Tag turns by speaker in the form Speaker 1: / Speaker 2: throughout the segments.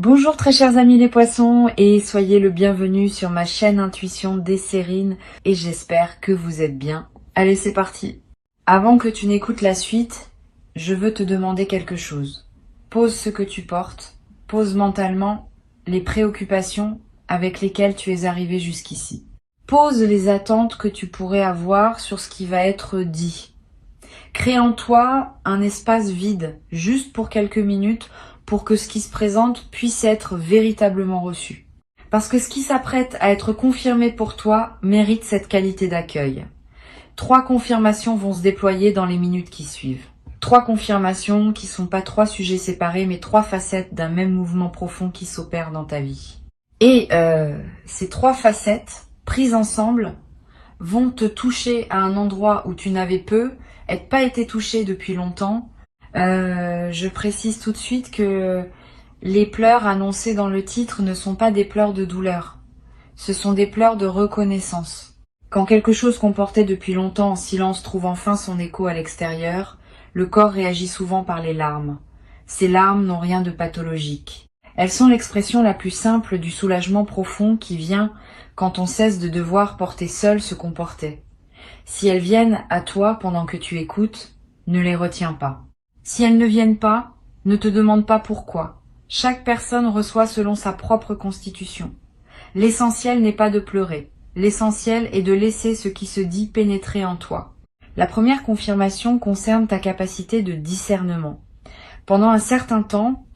Speaker 1: Bonjour très chers amis les poissons et soyez le bienvenu sur ma chaîne Intuition Desserine et j'espère que vous êtes bien. Allez, c'est parti. Avant que tu n'écoutes la suite, je veux te demander quelque chose. Pose ce que tu portes, pose mentalement les préoccupations avec lesquelles tu es arrivé jusqu'ici. Pose les attentes que tu pourrais avoir sur ce qui va être dit. Crée en toi un espace vide, juste pour quelques minutes, pour que ce qui se présente puisse être véritablement reçu. Parce que ce qui s'apprête à être confirmé pour toi mérite cette qualité d'accueil. 3 confirmations vont se déployer dans les minutes qui suivent. 3 confirmations qui sont pas 3 sujets séparés, mais 3 facettes d'un même mouvement profond qui s'opère dans ta vie. Et ces 3 facettes, prises ensemble, vont te toucher à un endroit où tu n'avais pas été touché depuis longtemps. Je précise tout de suite que les pleurs annoncés dans le titre ne sont pas des pleurs de douleur. Ce sont des pleurs de reconnaissance. Quand quelque chose qu'on portait depuis longtemps en silence trouve enfin son écho à l'extérieur, le corps réagit souvent par les larmes. Ces larmes n'ont rien de pathologique. Elles sont l'expression la plus simple du soulagement profond qui vient quand on cesse de devoir porter seul ce qu'on portait. Si elles viennent à toi pendant que tu écoutes, ne les retiens pas. Si elles ne viennent pas, ne te demande pas pourquoi. Chaque personne reçoit selon sa propre constitution. L'essentiel n'est pas de pleurer. L'essentiel est de laisser ce qui se dit pénétrer en toi. La première confirmation concerne ta capacité de discernement. Pendant un certain temps,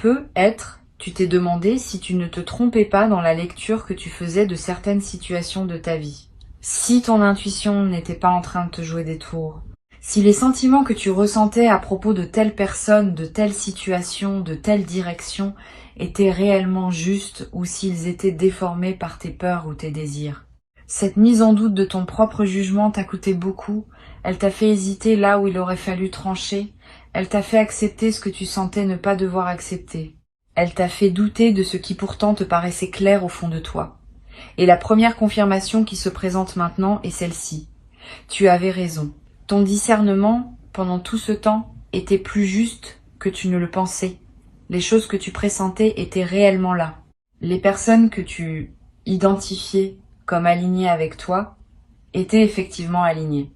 Speaker 1: tu t'es demandé si tu ne te trompais pas dans la lecture que tu faisais de certaines situations de ta vie. Si ton intuition n'était pas en train de te jouer des tours. Si les sentiments que tu ressentais à propos de telle personne, de telle situation, de telle direction étaient réellement justes ou s'ils étaient déformés par tes peurs ou tes désirs. Cette mise en doute de ton propre jugement t'a coûté beaucoup, elle t'a fait hésiter là où il aurait fallu trancher, elle t'a fait accepter ce que tu sentais ne pas devoir accepter. Elle t'a fait douter de ce qui pourtant te paraissait clair au fond de toi. Et la première confirmation qui se présente maintenant est celle-ci. Tu avais raison. Ton discernement, pendant tout ce temps, était plus juste que tu ne le pensais. Les choses que tu pressentais étaient réellement là. Les personnes que tu identifiais comme alignées avec toi étaient effectivement alignées.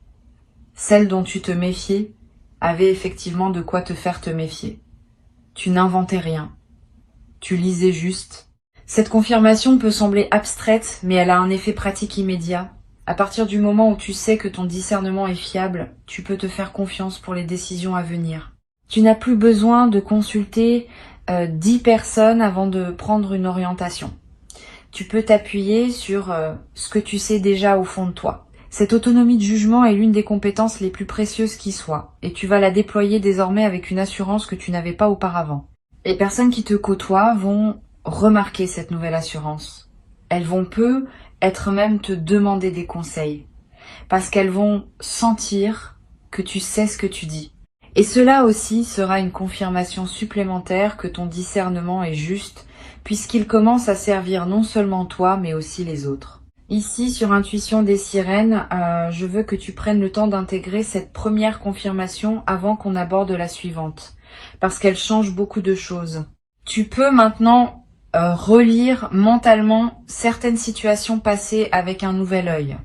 Speaker 1: Celles dont tu te méfiais avaient effectivement de quoi te faire te méfier. Tu n'inventais rien. Tu lisais juste. Cette confirmation peut sembler abstraite, mais elle a un effet pratique immédiat. À partir du moment où tu sais que ton discernement est fiable, tu peux te faire confiance pour les décisions à venir. Tu n'as plus besoin de consulter 10 personnes avant de prendre une orientation. Tu peux t'appuyer sur ce que tu sais déjà au fond de toi. Cette autonomie de jugement est l'une des compétences les plus précieuses qui soient, et tu vas la déployer désormais avec une assurance que tu n'avais pas auparavant. Les personnes qui te côtoient vont remarquer cette nouvelle assurance. Elles vont être même te demander des conseils, parce qu'elles vont sentir que tu sais ce que tu dis. Et cela aussi sera une confirmation supplémentaire que ton discernement est juste, puisqu'il commence à servir non seulement toi, mais aussi les autres. Ici, sur Intuition des Sirènes, je veux que tu prennes le temps d'intégrer cette première confirmation avant qu'on aborde la suivante, parce qu'elle change beaucoup de choses. Tu peux maintenant relire mentalement certaines situations passées avec un nouvel œil.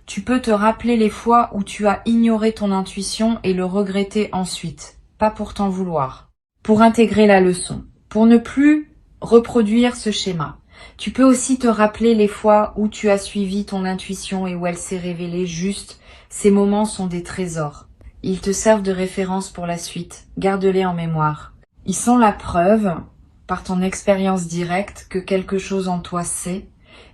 Speaker 1: Tu peux te rappeler les fois où tu as ignoré ton intuition et le regretter ensuite, pas pour t'en vouloir, pour intégrer la leçon, pour ne plus reproduire ce schéma. Tu peux aussi te rappeler les fois où tu as suivi ton intuition et où elle s'est révélée juste. Ces moments sont des trésors. Ils te servent de référence pour la suite. Garde-les en mémoire. Ils sont la preuve, par ton expérience directe, que quelque chose en toi sait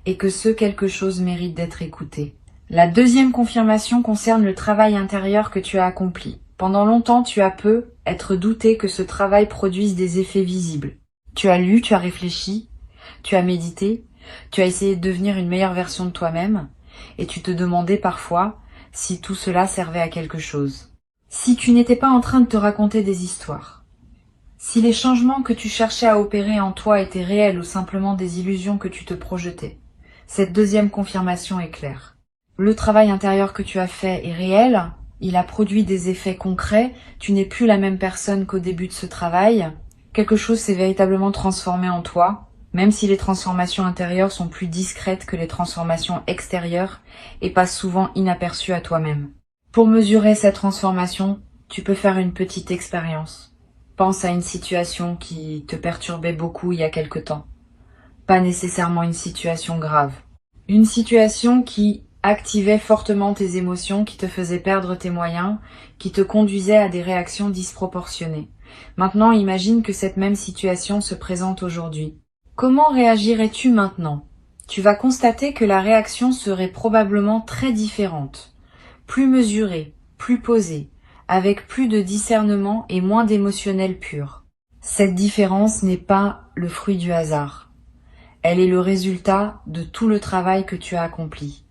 Speaker 1: et que ce quelque chose mérite d'être écouté. La deuxième confirmation concerne le travail intérieur que tu as accompli. Pendant longtemps, tu as être douté que ce travail produise des effets visibles. Tu as lu, tu as réfléchi, tu as médité, tu as essayé de devenir une meilleure version de toi-même et tu te demandais parfois si tout cela servait à quelque chose. Si tu n'étais pas en train de te raconter des histoires. Si les changements que tu cherchais à opérer en toi étaient réels ou simplement des illusions que tu te projetais, cette deuxième confirmation est claire. Le travail intérieur que tu as fait est réel, il a produit des effets concrets, tu n'es plus la même personne qu'au début de ce travail, quelque chose s'est véritablement transformé en toi, même si les transformations intérieures sont plus discrètes que les transformations extérieures et passent souvent inaperçues à toi-même. Pour mesurer cette transformation, tu peux faire une petite expérience. Pense à une situation qui te perturbait beaucoup il y a quelque temps. Pas nécessairement une situation grave. Une situation qui activait fortement tes émotions, qui te faisait perdre tes moyens, qui te conduisait à des réactions disproportionnées. Maintenant, imagine que cette même situation se présente aujourd'hui. Comment réagirais-tu maintenant? Tu vas constater que la réaction serait probablement très différente, plus mesurée, plus posée, avec plus de discernement et moins d'émotionnel pur. Cette différence n'est pas le fruit du hasard. Elle est le résultat de tout le travail que tu as accompli.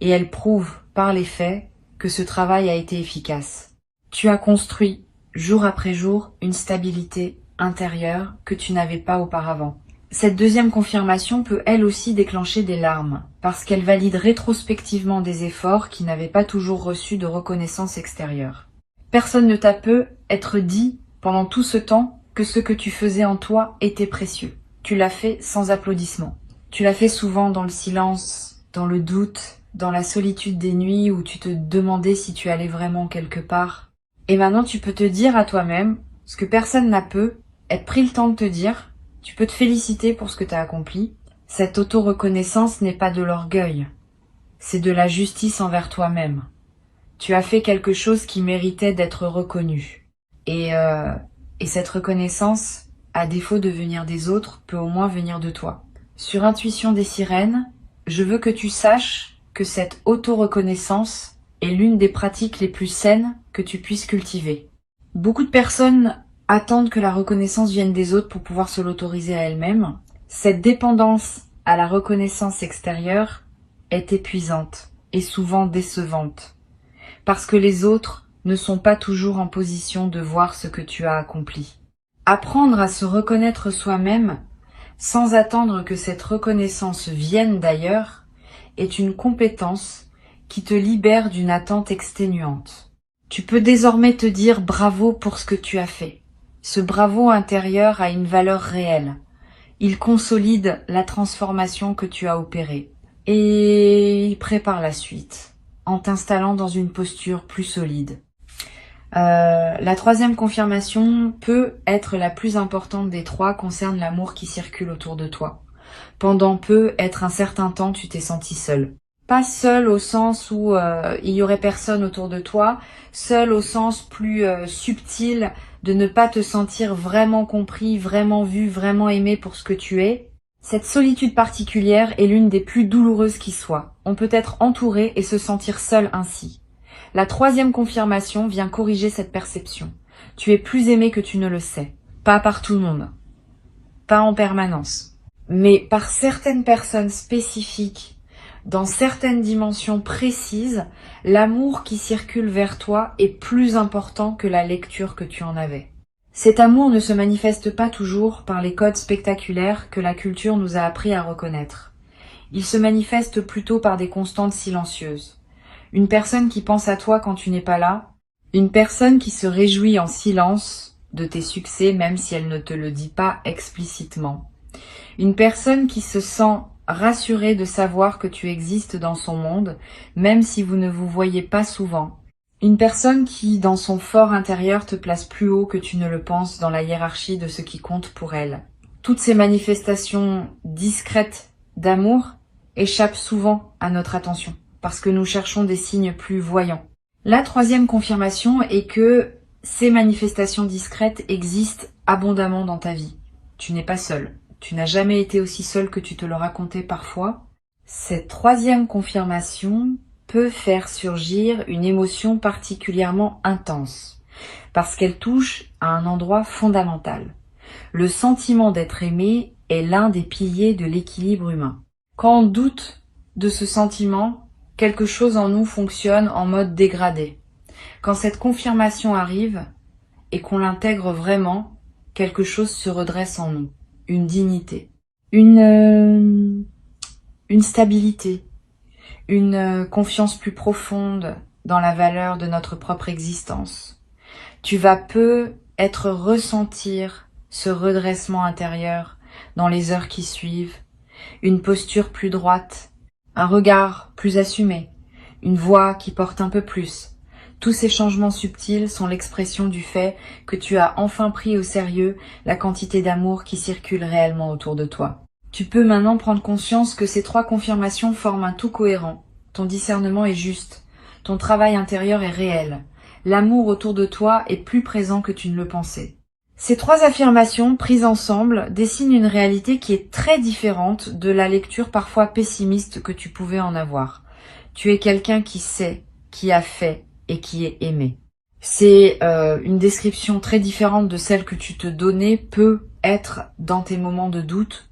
Speaker 1: Et elle prouve, par les faits, que ce travail a été efficace. Tu as construit, jour après jour, une stabilité intérieure que tu n'avais pas auparavant. Cette deuxième confirmation peut elle aussi déclencher des larmes, parce qu'elle valide rétrospectivement des efforts qui n'avaient pas toujours reçu de reconnaissance extérieure. Personne ne t'a peut être dit, pendant tout ce temps, que ce que tu faisais en toi était précieux. Tu l'as fait sans applaudissements. Tu l'as fait souvent dans le silence, dans le doute, dans la solitude des nuits où tu te demandais si tu allais vraiment quelque part. Et maintenant tu peux te dire à toi-même, ce que personne n'a peut, être pris le temps de te dire, tu peux te féliciter pour ce que tu as accompli. Cette auto-reconnaissance n'est pas de l'orgueil, c'est de la justice envers toi-même. Tu as fait quelque chose qui méritait d'être reconnu. Et cette reconnaissance, à défaut de venir des autres, peut au moins venir de toi. Sur Intuition des sirènes, je veux que tu saches que cette auto-reconnaissance est l'une des pratiques les plus saines que tu puisses cultiver. Beaucoup de personnes attendent que la reconnaissance vienne des autres pour pouvoir se l'autoriser à elles-mêmes. Cette dépendance à la reconnaissance extérieure est épuisante et souvent décevante, parce que les autres ne sont pas toujours en position de voir ce que tu as accompli. Apprendre à se reconnaître soi-même, sans attendre que cette reconnaissance vienne d'ailleurs, est une compétence qui te libère d'une attente exténuante. Tu peux désormais te dire bravo pour ce que tu as fait. Ce bravo intérieur a une valeur réelle. Il consolide la transformation que tu as opérée. Et il prépare la suite, en t'installant dans une posture plus solide. La troisième confirmation peut être la plus importante des trois, concerne l'amour qui circule autour de toi. Pendant peu, être un certain temps, tu t'es senti seul. Pas seul au sens où il y aurait personne autour de toi, seul au sens plus subtil de ne pas te sentir vraiment compris, vraiment vu, vraiment aimé pour ce que tu es. Cette solitude particulière est l'une des plus douloureuses qui soit. On peut être entouré et se sentir seul ainsi. La troisième confirmation vient corriger cette perception. Tu es plus aimé que tu ne le sais. Pas par tout le monde. Pas en permanence. Mais par certaines personnes spécifiques, dans certaines dimensions précises, l'amour qui circule vers toi est plus important que la lecture que tu en avais. Cet amour ne se manifeste pas toujours par les codes spectaculaires que la culture nous a appris à reconnaître. Il se manifeste plutôt par des constantes silencieuses. Une personne qui pense à toi quand tu n'es pas là, une personne qui se réjouit en silence de tes succès même si elle ne te le dit pas explicitement. Une personne qui se sent rassurée de savoir que tu existes dans son monde, même si vous ne vous voyez pas souvent. Une personne qui, dans son fort intérieur, te place plus haut que tu ne le penses dans la hiérarchie de ce qui compte pour elle. Toutes ces manifestations discrètes d'amour échappent souvent à notre attention, parce que nous cherchons des signes plus voyants. La troisième confirmation est que ces manifestations discrètes existent abondamment dans ta vie. Tu n'es pas seul. Tu n'as jamais été aussi seul que tu te le racontais parfois. Cette troisième confirmation peut faire surgir une émotion particulièrement intense, parce qu'elle touche à un endroit fondamental. Le sentiment d'être aimé est l'un des piliers de l'équilibre humain. Quand on doute de ce sentiment, quelque chose en nous fonctionne en mode dégradé. Quand cette confirmation arrive et qu'on l'intègre vraiment, quelque chose se redresse en nous. Une dignité, une stabilité, une confiance plus profonde dans la valeur de notre propre existence. Tu vas peu être ressentir ce redressement intérieur dans les heures qui suivent, une posture plus droite, un regard plus assumé, une voix qui porte un peu plus. Tous ces changements subtils sont l'expression du fait que tu as enfin pris au sérieux la quantité d'amour qui circule réellement autour de toi. Tu peux maintenant prendre conscience que ces 3 confirmations forment un tout cohérent. Ton discernement est juste. Ton travail intérieur est réel. L'amour autour de toi est plus présent que tu ne le pensais. Ces 3 affirmations, prises ensemble, dessinent une réalité qui est très différente de la lecture parfois pessimiste que tu pouvais en avoir. Tu es quelqu'un qui sait, qui a fait et qui est aimé. C'est une description très différente de celle que tu te donnais peut être dans tes moments de doute,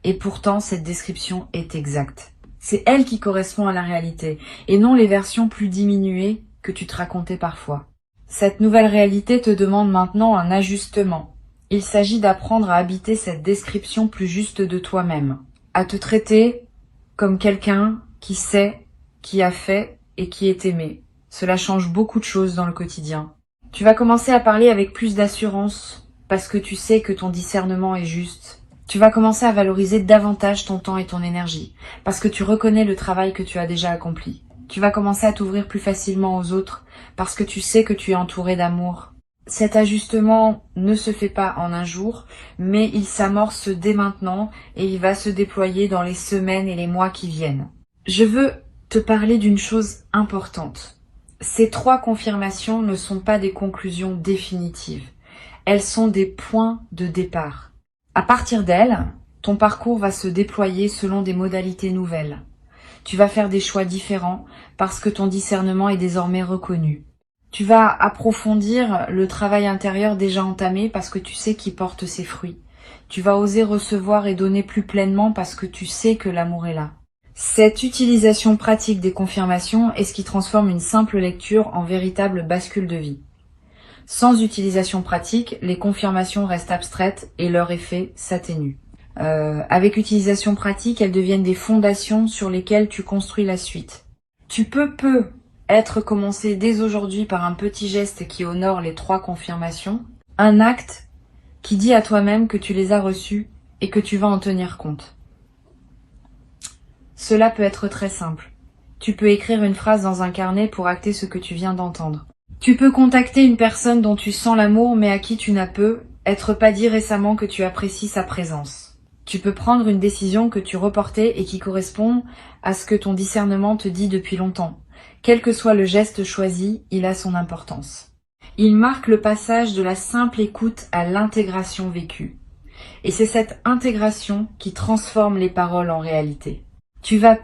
Speaker 1: et pourtant cette description est exacte. C'est elle qui correspond à la réalité, et non les versions plus diminuées que tu te racontais parfois. Cette nouvelle réalité te demande maintenant un ajustement. Il s'agit d'apprendre à habiter cette description plus juste de toi-même, à te traiter comme quelqu'un qui sait, qui a fait et qui est aimé. Cela change beaucoup de choses dans le quotidien. Tu vas commencer à parler avec plus d'assurance parce que tu sais que ton discernement est juste. Tu vas commencer à valoriser davantage ton temps et ton énergie parce que tu reconnais le travail que tu as déjà accompli. Tu vas commencer à t'ouvrir plus facilement aux autres parce que tu sais que tu es entouré d'amour. Cet ajustement ne se fait pas en un jour, mais il s'amorce dès maintenant et il va se déployer dans les semaines et les mois qui viennent. Je veux te parler d'une chose importante. Ces 3 confirmations ne sont pas des conclusions définitives. Elles sont des points de départ. À partir d'elles, ton parcours va se déployer selon des modalités nouvelles. Tu vas faire des choix différents parce que ton discernement est désormais reconnu. Tu vas approfondir le travail intérieur déjà entamé parce que tu sais qu'il porte ses fruits. Tu vas oser recevoir et donner plus pleinement parce que tu sais que l'amour est là. Cette utilisation pratique des confirmations est ce qui transforme une simple lecture en véritable bascule de vie. Sans utilisation pratique, les confirmations restent abstraites et leur effet s'atténue. Avec utilisation pratique, elles deviennent des fondations sur lesquelles tu construis la suite. Tu peux être commencé dès aujourd'hui par un petit geste qui honore les 3 confirmations, un acte qui dit à toi-même que tu les as reçues et que tu vas en tenir compte. Cela peut être très simple. Tu peux écrire une phrase dans un carnet pour acter ce que tu viens d'entendre. Tu peux contacter une personne dont tu sens l'amour mais à qui tu n'as être pas dit récemment que tu apprécies sa présence. Tu peux prendre une décision que tu reportais et qui correspond à ce que ton discernement te dit depuis longtemps. Quel que soit le geste choisi, il a son importance. Il marque le passage de la simple écoute à l'intégration vécue. Et c'est cette intégration qui transforme les paroles en réalité. Tu vas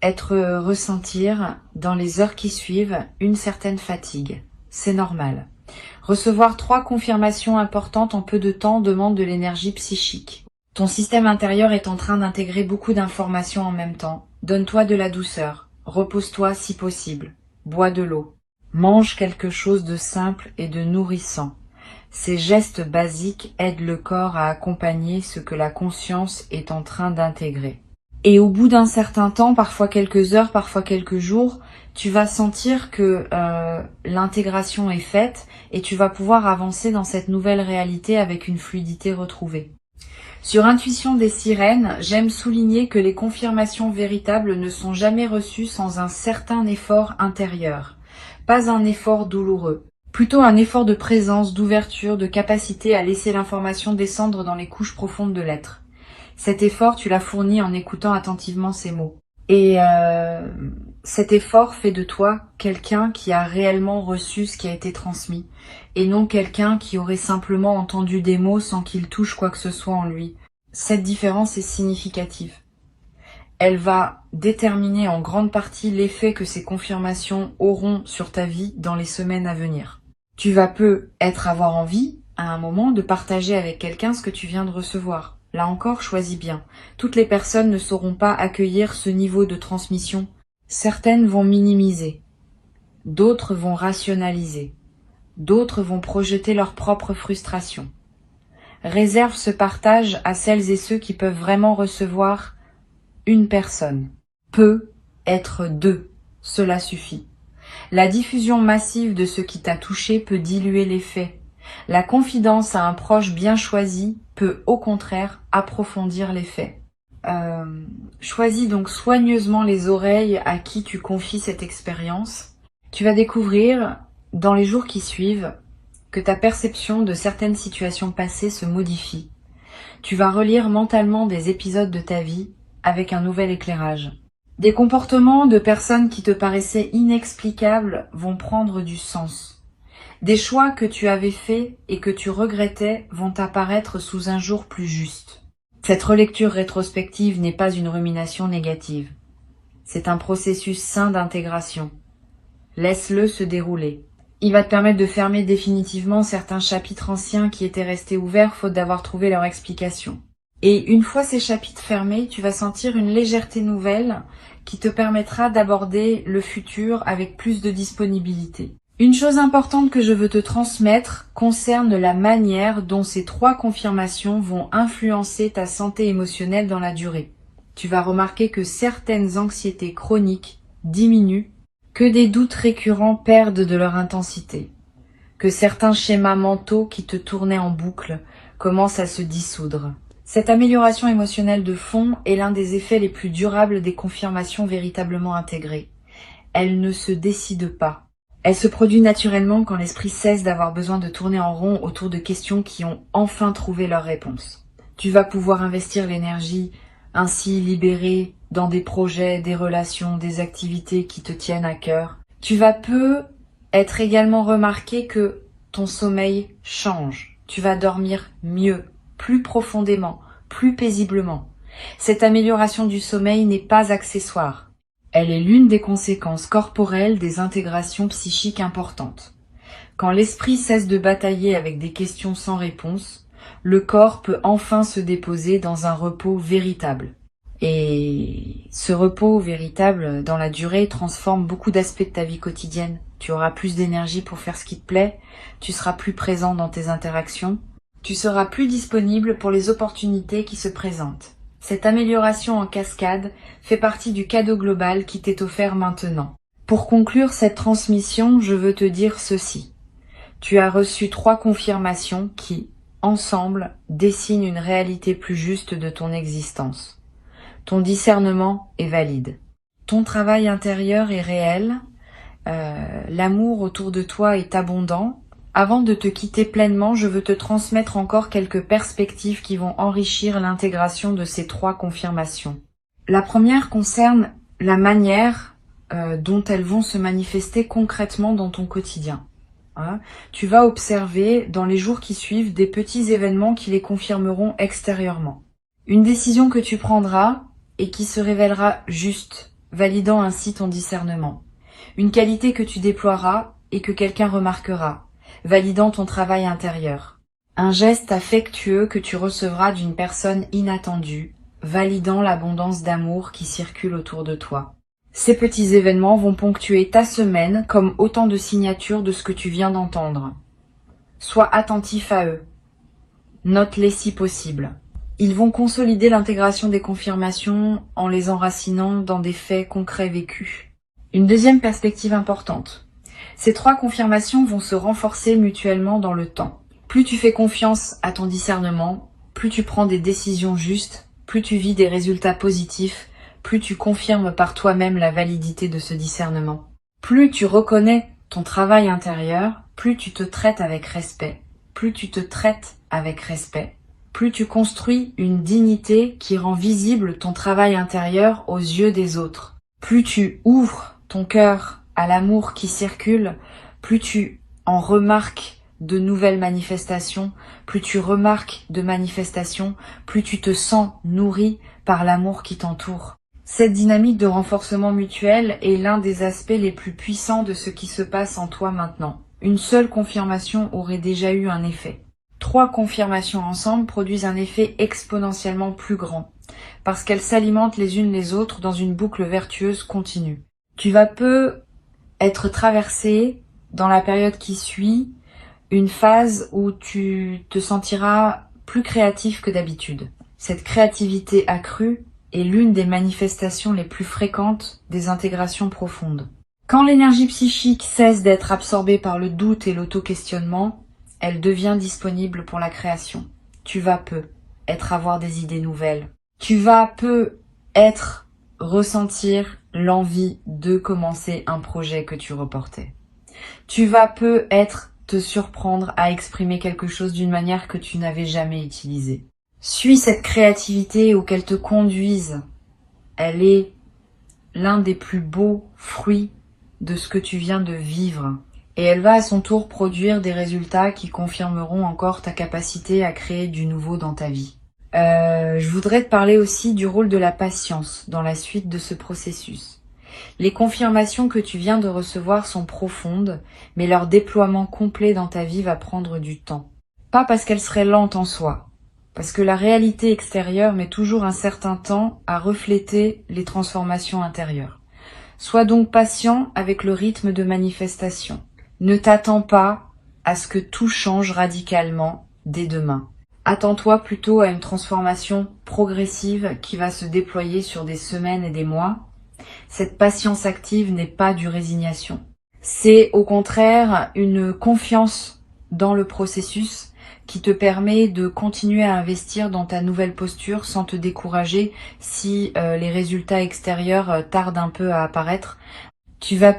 Speaker 1: ressentir dans les heures qui suivent une certaine fatigue. C'est normal. Recevoir 3 confirmations importantes en peu de temps demande de l'énergie psychique. Ton système intérieur est en train d'intégrer beaucoup d'informations en même temps. Donne-toi de la douceur. Repose-toi si possible. Bois de l'eau. Mange quelque chose de simple et de nourrissant. Ces gestes basiques aident le corps à accompagner ce que la conscience est en train d'intégrer. Et au bout d'un certain temps, parfois quelques heures, parfois quelques jours, tu vas sentir que l'intégration est faite et tu vas pouvoir avancer dans cette nouvelle réalité avec une fluidité retrouvée. Sur Intuition des sirènes, j'aime souligner que les confirmations véritables ne sont jamais reçues sans un certain effort intérieur. Pas un effort douloureux. Plutôt un effort de présence, d'ouverture, de capacité à laisser l'information descendre dans les couches profondes de l'être. Cet effort, tu l'as fourni en écoutant attentivement ces mots. Et cet effort fait de toi quelqu'un qui a réellement reçu ce qui a été transmis, et non quelqu'un qui aurait simplement entendu des mots sans qu'il touche quoi que ce soit en lui. Cette différence est significative. Elle va déterminer en grande partie l'effet que ces confirmations auront sur ta vie dans les semaines à venir. Tu vas avoir envie, à un moment, de partager avec quelqu'un ce que tu viens de recevoir. Là encore, choisis bien. Toutes les personnes ne sauront pas accueillir ce niveau de transmission. Certaines vont minimiser, d'autres vont rationaliser, d'autres vont projeter leur propre frustration. Réserve ce partage à celles et ceux qui peuvent vraiment recevoir une personne. Peut être 2, cela suffit. La diffusion massive de ce qui t'a touché peut diluer l'effet. La confidence à un proche bien choisi peut au contraire approfondir l'effet. Choisis donc soigneusement les oreilles à qui tu confies cette expérience. Tu vas découvrir, dans les jours qui suivent, que ta perception de certaines situations passées se modifie. Tu vas relire mentalement des épisodes de ta vie avec un nouvel éclairage. Des comportements de personnes qui te paraissaient inexplicables vont prendre du sens. Des choix que tu avais faits et que tu regrettais vont apparaître sous un jour plus juste. Cette relecture rétrospective n'est pas une rumination négative. C'est un processus sain d'intégration. Laisse-le se dérouler. Il va te permettre de fermer définitivement certains chapitres anciens qui étaient restés ouverts faute d'avoir trouvé leur explication. Et une fois ces chapitres fermés, tu vas sentir une légèreté nouvelle qui te permettra d'aborder le futur avec plus de disponibilité. Une chose importante que je veux te transmettre concerne la manière dont ces 3 confirmations vont influencer ta santé émotionnelle dans la durée. Tu vas remarquer que certaines anxiétés chroniques diminuent, que des doutes récurrents perdent de leur intensité, que certains schémas mentaux qui te tournaient en boucle commencent à se dissoudre. Cette amélioration émotionnelle de fond est l'un des effets les plus durables des confirmations véritablement intégrées. Elle ne se décide pas. Elle se produit naturellement quand l'esprit cesse d'avoir besoin de tourner en rond autour de questions qui ont enfin trouvé leur réponse. Tu vas pouvoir investir l'énergie ainsi libérée dans des projets, des relations, des activités qui te tiennent à cœur. Tu vas être également remarqué que ton sommeil change. Tu vas dormir mieux, plus profondément, plus paisiblement. Cette amélioration du sommeil n'est pas accessoire. Elle est l'une des conséquences corporelles des intégrations psychiques importantes. Quand l'esprit cesse de batailler avec des questions sans réponse, le corps peut enfin se déposer dans un repos véritable. Et ce repos véritable, dans la durée, transforme beaucoup d'aspects de ta vie quotidienne. Tu auras plus d'énergie pour faire ce qui te plaît, tu seras plus présent dans tes interactions, tu seras plus disponible pour les opportunités qui se présentent. Cette amélioration en cascade fait partie du cadeau global qui t'est offert maintenant. Pour conclure cette transmission, je veux te dire ceci. Tu as reçu 3 confirmations qui, ensemble, dessinent une réalité plus juste de ton existence. Ton discernement est valide. Ton travail intérieur est réel. L'amour autour de toi est abondant. Avant de te quitter pleinement, je veux te transmettre encore quelques perspectives qui vont enrichir l'intégration de ces 3 confirmations. La première concerne la manière dont elles vont se manifester concrètement dans ton quotidien. Tu vas observer dans les jours qui suivent des petits événements qui les confirmeront extérieurement. Une décision que tu prendras et qui se révélera juste, validant ainsi ton discernement. Une qualité que tu déploieras et que quelqu'un remarquera, validant ton travail intérieur. Un geste affectueux que tu recevras d'une personne inattendue, validant l'abondance d'amour qui circule autour de toi. Ces petits événements vont ponctuer ta semaine comme autant de signatures de ce que tu viens d'entendre. Sois attentif à eux. Note-les si possible. Ils vont consolider l'intégration des confirmations en les enracinant dans des faits concrets vécus. Une deuxième perspective importante. Ces 3 confirmations vont se renforcer mutuellement dans le temps. Plus tu fais confiance à ton discernement, plus tu prends des décisions justes, plus tu vis des résultats positifs, plus tu confirmes par toi-même la validité de ce discernement. Plus tu reconnais ton travail intérieur, plus tu te traites avec respect. Plus tu te traites avec respect, plus tu construis une dignité qui rend visible ton travail intérieur aux yeux des autres. Plus tu ouvres ton cœur à l'amour qui circule, plus tu en remarques de nouvelles manifestations, plus tu remarques de manifestations, plus tu te sens nourri par l'amour qui t'entoure. Cette dynamique de renforcement mutuel est l'un des aspects les plus puissants de ce qui se passe en toi maintenant. Une seule confirmation aurait déjà eu un effet. 3 confirmations ensemble produisent un effet exponentiellement plus grand, parce qu'elles s'alimentent les unes les autres dans une boucle vertueuse continue. Tu vas être traversé, dans la période qui suit, une phase où tu te sentiras plus créatif que d'habitude. Cette créativité accrue est l'une des manifestations les plus fréquentes des intégrations profondes. Quand l'énergie psychique cesse d'être absorbée par le doute et l'auto-questionnement, elle devient disponible pour la création. Tu vas peu être avoir des idées nouvelles. Tu vas peu être ressentir l'envie de commencer un projet que tu reportais. Tu vas peu être te surprendre à exprimer quelque chose d'une manière que tu n'avais jamais utilisée. Suis cette créativité ou qu'elle te conduise. Elle est l'un des plus beaux fruits de ce que tu viens de vivre. Et elle va à son tour produire des résultats qui confirmeront encore ta capacité à créer du nouveau dans ta vie. Je voudrais te parler aussi du rôle de la patience dans la suite de ce processus. Les confirmations que tu viens de recevoir sont profondes, mais leur déploiement complet dans ta vie va prendre du temps. Pas parce qu'elles seraient lentes en soi, parce que la réalité extérieure met toujours un certain temps à refléter les transformations intérieures. Sois donc patient avec le rythme de manifestation. Ne t'attends pas à ce que tout change radicalement dès demain. Attends-toi plutôt à une transformation progressive qui va se déployer sur des semaines et des mois. Cette patience active n'est pas du résignation. C'est au contraire une confiance dans le processus qui te permet de continuer à investir dans ta nouvelle posture sans te décourager si les résultats extérieurs tardent un peu à apparaître. Tu vas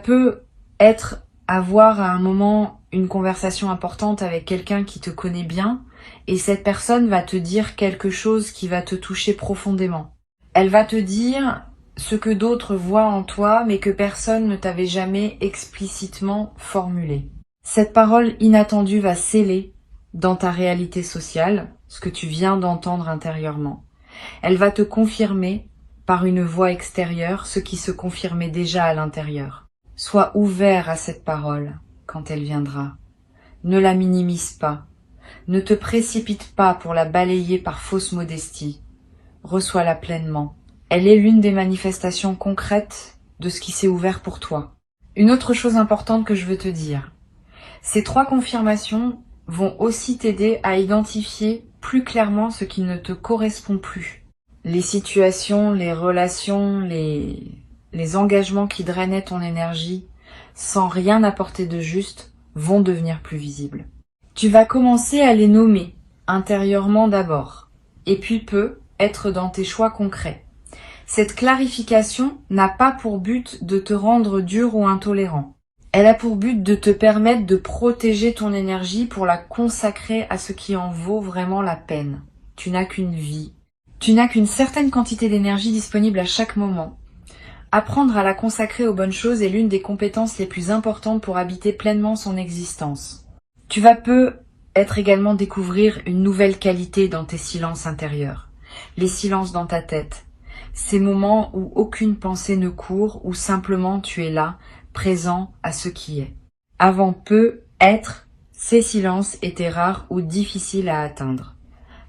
Speaker 1: avoir à un moment une conversation importante avec quelqu'un qui te connaît bien et cette personne va te dire quelque chose qui va te toucher profondément. Elle va te dire ce que d'autres voient en toi mais que personne ne t'avait jamais explicitement formulé. Cette parole inattendue va sceller dans ta réalité sociale ce que tu viens d'entendre intérieurement. Elle va te confirmer par une voix extérieure ce qui se confirmait déjà à l'intérieur. Sois ouvert à cette parole quand elle viendra. Ne la minimise pas. Ne te précipite pas pour la balayer par fausse modestie. Reçois-la pleinement. Elle est l'une des manifestations concrètes de ce qui s'est ouvert pour toi. Une autre chose importante que je veux te dire. Ces 3 confirmations vont aussi t'aider à identifier plus clairement ce qui ne te correspond plus. Les situations, les relations, les engagements qui drainaient ton énergie sans rien apporter de juste vont devenir plus visibles. Tu vas commencer à les nommer intérieurement d'abord et puis peu être dans tes choix concrets. Cette clarification n'a pas pour but de te rendre dur ou intolérant. Elle a pour but de te permettre de protéger ton énergie pour la consacrer à ce qui en vaut vraiment la peine. Tu n'as qu'une vie. Tu n'as qu'une certaine quantité d'énergie disponible à chaque moment. Apprendre à la consacrer aux bonnes choses est l'une des compétences les plus importantes pour habiter pleinement son existence. Tu vas être également découvrir une nouvelle qualité dans tes silences intérieurs. Les silences dans ta tête. Ces moments où aucune pensée ne court, où simplement tu es là, présent à ce qui est. Avant peu, être, ces silences étaient rares ou difficiles à atteindre.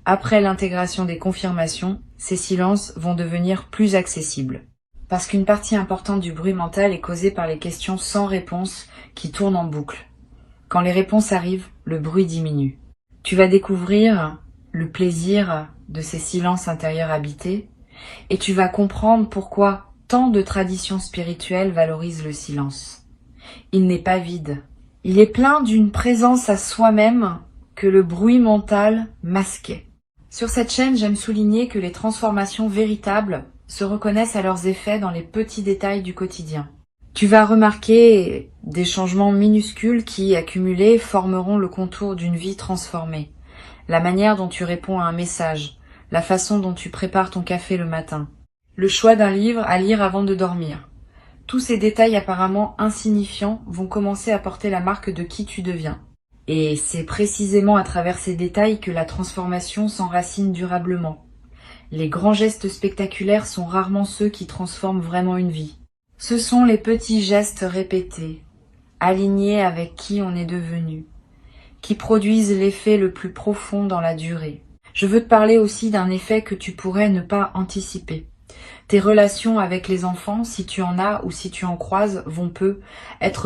Speaker 1: Après l'intégration des confirmations, ces silences vont devenir plus accessibles. Parce qu'une partie importante du bruit mental est causée par les questions sans réponse qui tournent en boucle. Quand les réponses arrivent, le bruit diminue. Tu vas découvrir le plaisir de ces silences intérieurs habités et tu vas comprendre pourquoi tant de traditions spirituelles valorisent le silence. Il n'est pas vide. Il est plein d'une présence à soi-même que le bruit mental masquait. Sur cette chaîne, j'aime souligner que les transformations véritables se reconnaissent à leurs effets dans les petits détails du quotidien. Tu vas remarquer des changements minuscules qui, accumulés, formeront le contour d'une vie transformée. La manière dont tu réponds à un message, la façon dont tu prépares ton café le matin, le choix d'un livre à lire avant de dormir. Tous ces détails apparemment insignifiants vont commencer à porter la marque de qui tu deviens. Et c'est précisément à travers ces détails que la transformation s'enracine durablement. Les grands gestes spectaculaires sont rarement ceux qui transforment vraiment une vie. Ce sont les petits gestes répétés, alignés avec qui on est devenu, qui produisent l'effet le plus profond dans la durée. Je veux te parler aussi d'un effet que tu pourrais ne pas anticiper. Tes relations avec les enfants, si tu en as ou si tu en croises, vont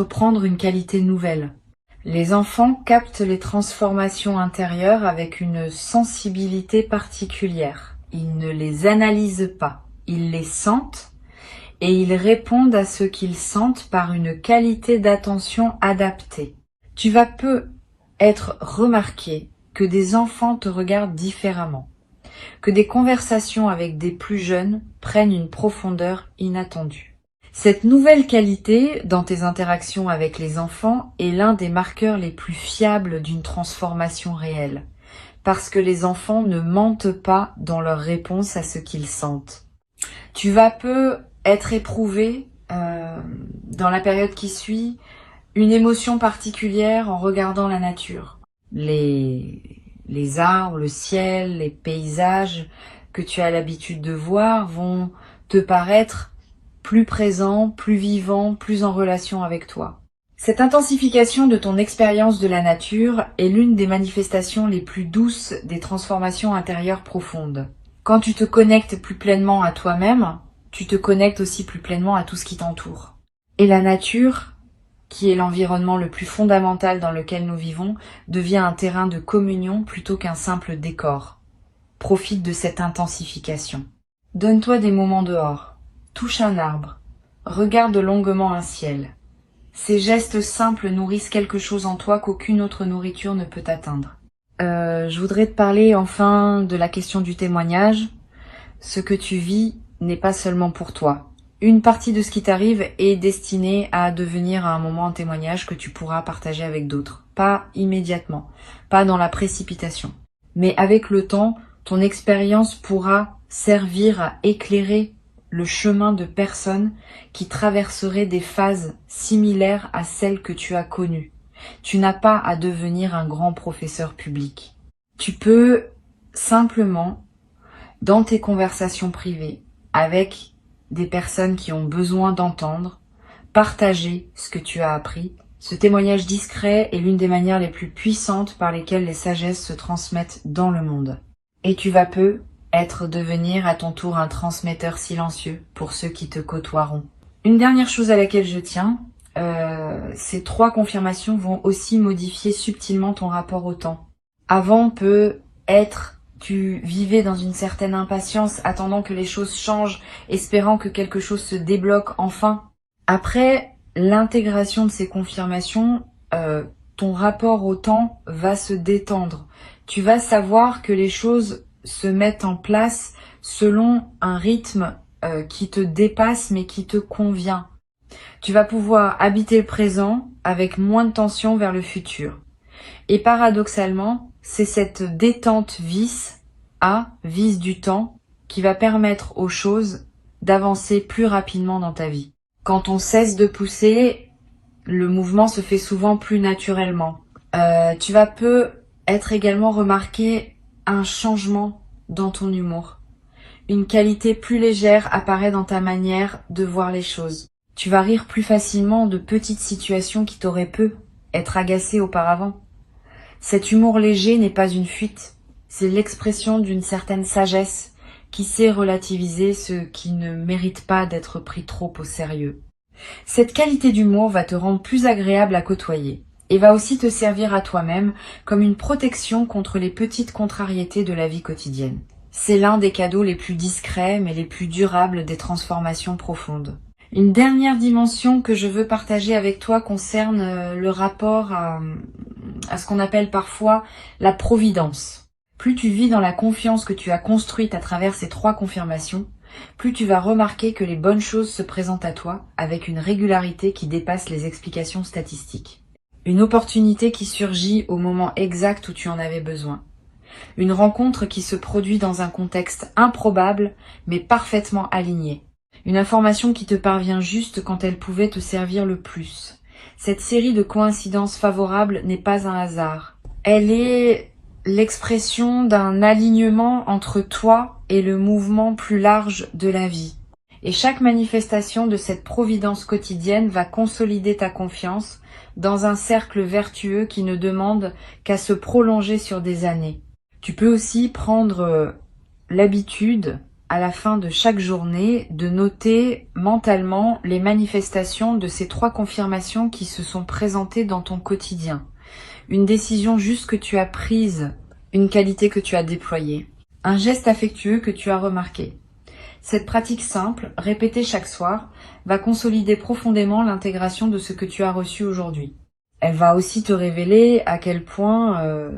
Speaker 1: prendre une qualité nouvelle. Les enfants captent les transformations intérieures avec une sensibilité particulière. Ils ne les analysent pas, ils les sentent et ils répondent à ce qu'ils sentent par une qualité d'attention adaptée. Tu vas être remarqué que des enfants te regardent différemment, que des conversations avec des plus jeunes prennent une profondeur inattendue. Cette nouvelle qualité dans tes interactions avec les enfants est l'un des marqueurs les plus fiables d'une transformation réelle, parce que les enfants ne mentent pas dans leur réponse à ce qu'ils sentent. Tu vas peu être éprouvé dans la période qui suit une émotion particulière en regardant la nature. Les arbres, le ciel, les paysages que tu as l'habitude de voir vont te paraître plus présents, plus vivants, plus en relation avec toi. Cette intensification de ton expérience de la nature est l'une des manifestations les plus douces des transformations intérieures profondes. Quand tu te connectes plus pleinement à toi-même, tu te connectes aussi plus pleinement à tout ce qui t'entoure. Et la nature, qui est l'environnement le plus fondamental dans lequel nous vivons, devient un terrain de communion plutôt qu'un simple décor. Profite de cette intensification. Donne-toi des moments dehors. Touche un arbre. Regarde longuement un ciel. Ces gestes simples nourrissent quelque chose en toi qu'aucune autre nourriture ne peut atteindre. Je voudrais te parler enfin de la question du témoignage. Ce que tu vis n'est pas seulement pour toi. Une partie de ce qui t'arrive est destinée à devenir à un moment un témoignage que tu pourras partager avec d'autres. Pas immédiatement, pas dans la précipitation. Mais avec le temps, ton expérience pourra servir à éclairer le chemin de personnes qui traverseraient des phases similaires à celles que tu as connues. Tu n'as pas à devenir un grand professeur public. Tu peux simplement, dans tes conversations privées, avec des personnes qui ont besoin d'entendre, partager ce que tu as appris. Ce témoignage discret est l'une des manières les plus puissantes par lesquelles les sagesses se transmettent dans le monde. Et tu vas peu devenir à ton tour un transmetteur silencieux pour ceux qui te côtoieront. Une dernière chose à laquelle je tiens, ces 3 confirmations vont aussi modifier subtilement ton rapport au temps. Avant peut être, tu vivais dans une certaine impatience, attendant que les choses changent, espérant que quelque chose se débloque enfin. Après l'intégration de ces confirmations, ton rapport au temps va se détendre. Tu vas savoir que les choses se mettent en place selon un rythme qui te dépasse mais qui te convient. Tu vas pouvoir habiter le présent avec moins de tension vers le futur. Et paradoxalement, c'est cette détente vice du temps qui va permettre aux choses d'avancer plus rapidement dans ta vie. Quand on cesse de pousser, le mouvement se fait souvent plus naturellement. Tu vas peu être également remarqué un changement dans ton humour. Une qualité plus légère apparaît dans ta manière de voir les choses. Tu vas rire plus facilement de petites situations qui t'auraient pu être agacées auparavant. Cet humour léger n'est pas une fuite, c'est l'expression d'une certaine sagesse qui sait relativiser ce qui ne mérite pas d'être pris trop au sérieux. Cette qualité d'humour va te rendre plus agréable à côtoyer et va aussi te servir à toi-même comme une protection contre les petites contrariétés de la vie quotidienne. C'est l'un des cadeaux les plus discrets mais les plus durables des transformations profondes. Une dernière dimension que je veux partager avec toi concerne le rapport à ce qu'on appelle parfois la providence. Plus tu vis dans la confiance que tu as construite à travers ces 3 confirmations, plus tu vas remarquer que les bonnes choses se présentent à toi avec une régularité qui dépasse les explications statistiques. Une opportunité qui surgit au moment exact où tu en avais besoin. Une rencontre qui se produit dans un contexte improbable mais parfaitement aligné. Une information qui te parvient juste quand elle pouvait te servir le plus. Cette série de coïncidences favorables n'est pas un hasard. Elle est l'expression d'un alignement entre toi et le mouvement plus large de la vie. Et chaque manifestation de cette providence quotidienne va consolider ta confiance dans un cercle vertueux qui ne demande qu'à se prolonger sur des années. Tu peux aussi prendre l'habitude, à la fin de chaque journée, de noter mentalement les manifestations de ces 3 confirmations qui se sont présentées dans ton quotidien. Une décision juste que tu as prise, une qualité que tu as déployée, un geste affectueux que tu as remarqué. Cette pratique simple, répétée chaque soir, va consolider profondément l'intégration de ce que tu as reçu aujourd'hui. Elle va aussi te révéler à quel point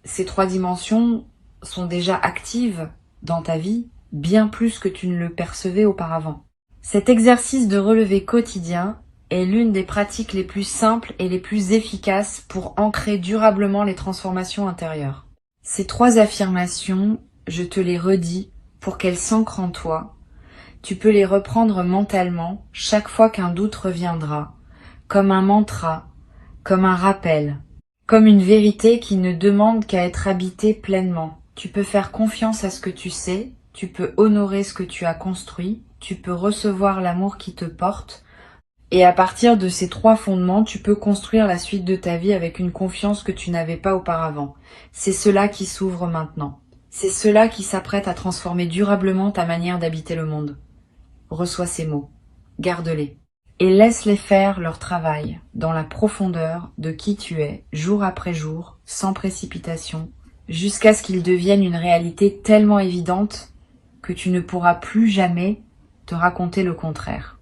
Speaker 1: ces 3 dimensions sont déjà actives dans ta vie, bien plus que tu ne le percevais auparavant. Cet exercice de relevé quotidien est l'une des pratiques les plus simples et les plus efficaces pour ancrer durablement les transformations intérieures. Ces 3 affirmations, je te les redis pour qu'elles s'ancrent en toi. Tu peux les reprendre mentalement chaque fois qu'un doute reviendra, comme un mantra, comme un rappel, comme une vérité qui ne demande qu'à être habitée pleinement. Tu peux faire confiance à ce que tu sais, tu peux honorer ce que tu as construit, tu peux recevoir l'amour qui te porte, et à partir de ces 3 fondements, tu peux construire la suite de ta vie avec une confiance que tu n'avais pas auparavant. C'est cela qui s'ouvre maintenant. C'est cela qui s'apprête à transformer durablement ta manière d'habiter le monde. Reçois ces mots, garde-les, et laisse-les faire leur travail dans la profondeur de qui tu es, jour après jour, sans précipitation, jusqu'à ce qu'ils deviennent une réalité tellement évidente que tu ne pourras plus jamais te raconter le contraire.